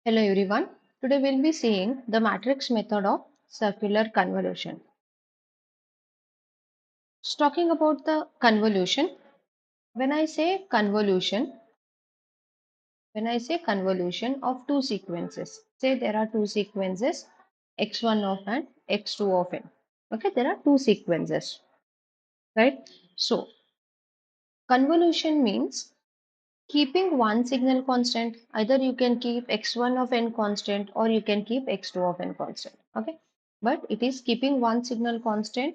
Hello everyone. Today we'll be seeing the matrix method of circular convolution. Talking about the convolution, when I say convolution, when I say convolution of two sequences, say there are two sequences x1 of and x2 of n. Okay, there are two sequences, right? So convolution means keeping one signal constant. Either you can keep x1 of n constant or you can keep x2 of n constant. Okay, but it is keeping one signal constant,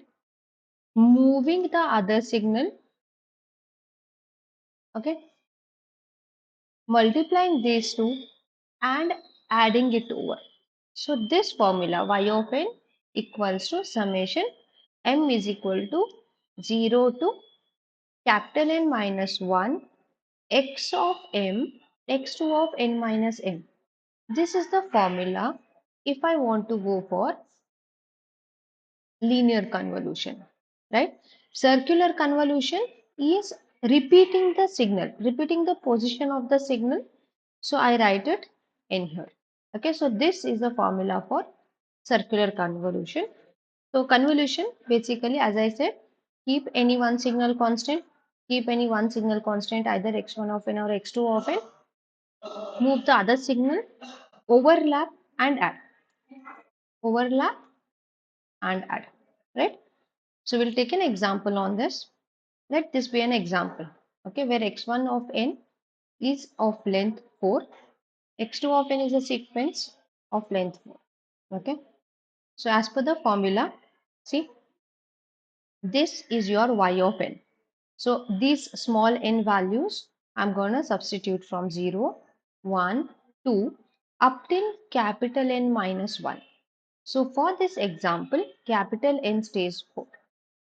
moving the other signal, okay, multiplying these two and adding it over. So this formula y of n equals to summation m is equal to 0 to capital N minus 1 x of m x2 of n minus m. This is the formula if I want to go for linear convolution, right? Circular convolution is repeating the signal, repeating the position of the signal. So I write it in here. Okay, so this is the formula for circular convolution. So convolution basically, as I said, keep any one signal constant, keep any one signal constant, either x1 of n or x2 of n, move the other signal, overlap and add, overlap and add, right? So we'll take an example on this. Let this be an example, okay, where x1 of n is of length 4, x2 of n is a sequence of length 4, okay. So as per the formula, see, this is your y of n. So these small n values, I'm going to substitute from 0, 1, 2, up till capital N minus 1. So for this example, capital N stays 4.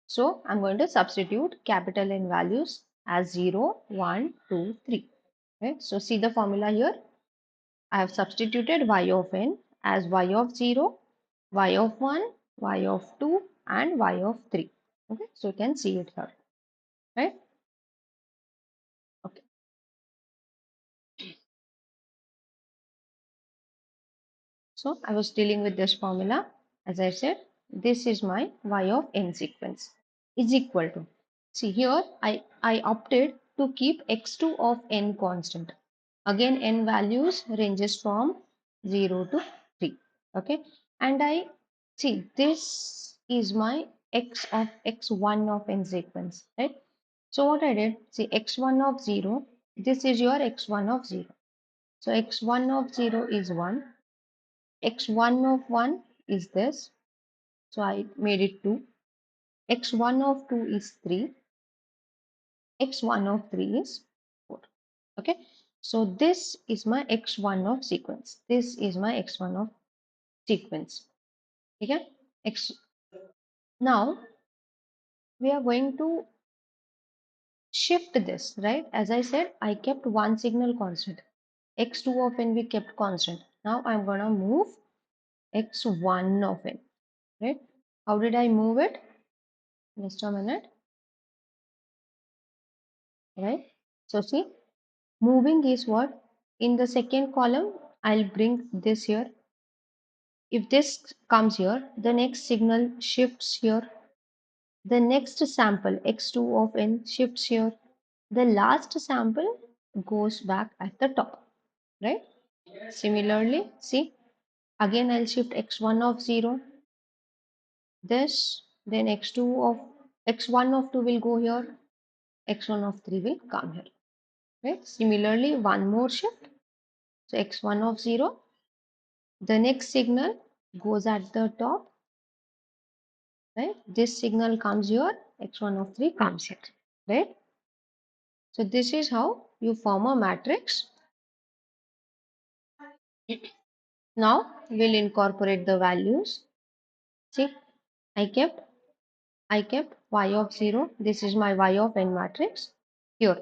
So I'm going to substitute capital N values as 0, 1, 2, 3. Okay. So see the formula here. I have substituted y of n as y of 0, y of 1, y of 2 and y of 3. Okay. So you can see it here. Right. Okay. So I was dealing with this formula. As I said, this is my y of n sequence is equal to. See here, I opted to keep x2 of n constant. Again, n values ranges from 0 to 3. Okay. And I see this is my x of x1 of n sequence. Right. So what I did, see x1 of 0, this is your x1 of 0. So x1 of 0 is 1, x1 of 1 is this, so I made it 2, x1 of 2 is 3, x1 of 3 is 4. Okay, so this is my x1 of sequence, this is my x1 of sequence. Okay, x. Now we are going to shift this, right? As I said, I kept one signal constant, x2 of n we kept constant. Now I'm gonna move x1 of n, right? How did I move it? Just a minute. Right, so see, moving is what? In the second column, I'll bring this here. If this comes here, the next signal shifts here. The next sample, x2 of n, shifts here. The last sample goes back at the top, right? Similarly, see, again I'll shift x1 of 0, this, then x2 of x1 of 2 will go here, x1 of 3 will come here, right? Similarly, one more shift. So x1 of 0, the next signal goes at the top, right? This signal comes here, x1 of 3 comes here, right? So this is how you form a matrix. Now we'll incorporate the values. See, I kept y of 0. This is my y of n matrix. Here,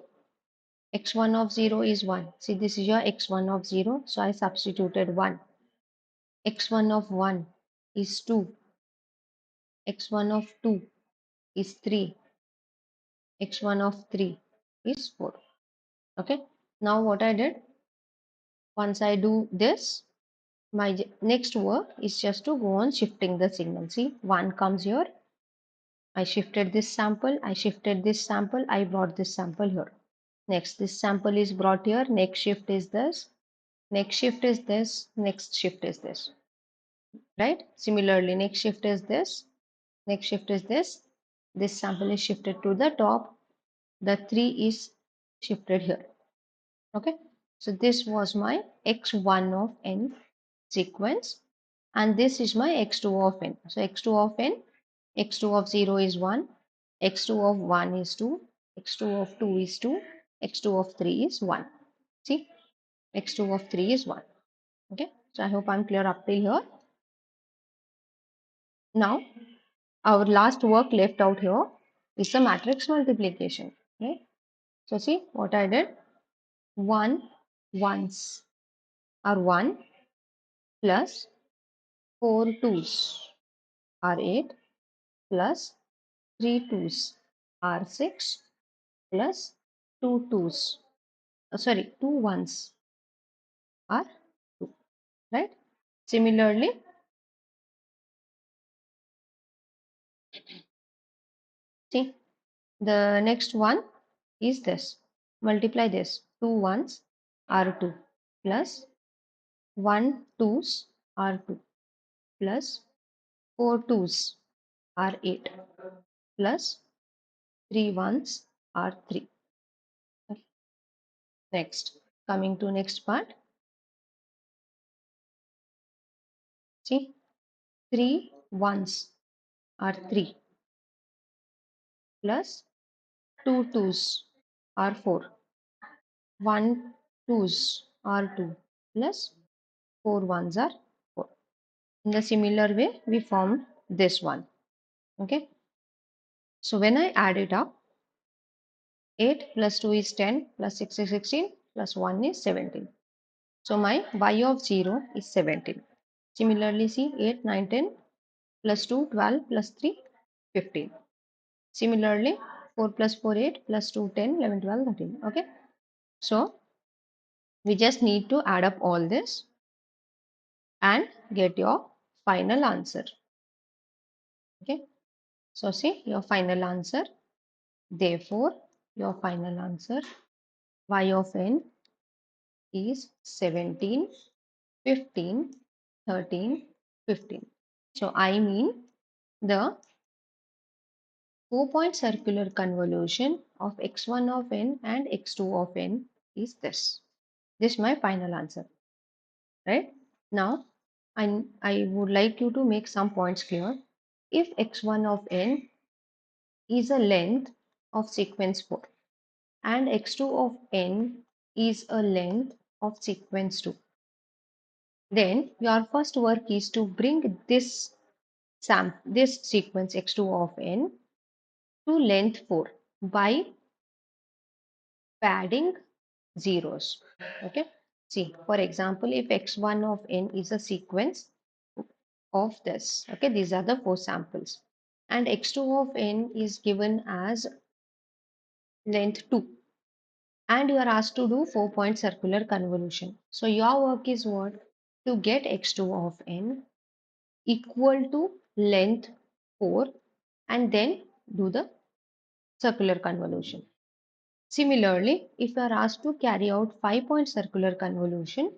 x1 of 0 is 1. See, this is your x1 of 0. So I substituted 1. x1 of 1 is 2. x1 of 2 is 3. x1 of 3 is 4. Okay, now what I did, once I do this, My next work is just to go on shifting the signal. See, 1 comes here. I shifted this sample. I shifted this sample. I brought this sample here. Next, this sample is brought here. Next shift is this. Next shift is this. Next shift is this. Right? Similarly, next shift is this. Next shift is this. This sample is shifted to the top. The 3 is shifted here. Okay. So this was my x1 of n sequence, and this is my x2 of n. So x2 of n, x2 of 0 is 1, x2 of 1 is 2, x2 of 2 is 2, x2 of 3 is 1. See, x2 of 3 is 1. Okay, so I hope I'm clear up till here. Now, our last work left out here is the matrix multiplication. Right? So see what I did. 1 ones are 1 plus 4 twos are 8 plus 3 twos are 6 plus 2 twos, sorry, 2 ones are 2, right? Similarly, see, the next one is this. Multiply this. 2 ones are 2 plus 1 twos are 2 plus 4 twos are 8 plus 3 ones are 3. Okay. Next, coming to next part. See, 3 ones are 3 plus 2 twos are 4. 1 twos are 2 plus 4 ones are 4. In the similar way, we formed this one. Okay. So when I add it up, 8 plus 2 is 10 plus 6 is 16 plus 1 is 17. So my y of 0 is 17. Similarly, see 8, 9, 10 plus 2, 12 plus 3, 15. Similarly, 4 plus 4, 8 plus 2, 10, 11, 12, 13. Okay. So we just need to add up all this and get your final answer. Okay. So see your final answer. Therefore, your final answer y of n is 17, 15, 13, 15. So I mean the 4-point circular convolution of x1 of n and x2 of n is this. This is my final answer. Right? Now, I would like you to make some points clear. If x1 of n is a length of sequence 4 and x2 of n is a length of sequence 2, then your first work is to bring this sequence x2 of n to length 4 by padding zeros. Okay. See, for example, if x1 of n is a sequence of this, okay, these are the 4 samples, and x2 of n is given as length 2, and you are asked to do 4-point circular convolution. So your work is what? To get x2 of n equal to length 4 and then do the circular convolution. Similarly, if you are asked to carry out 5-point circular convolution,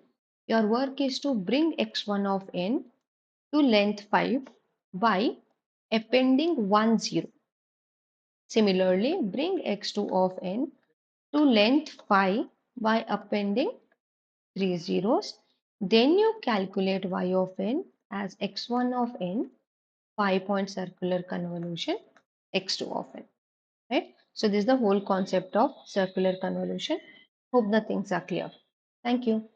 your work is to bring x1 of n to length 5 by appending 1 0. Similarly, bring x2 of n to length 5 by appending 3 zeros. Then you calculate y of n as x1 of n 5-point circular convolution x2 of n. Right? So this is the whole concept of circular convolution. Hope the things are clear. Thank you.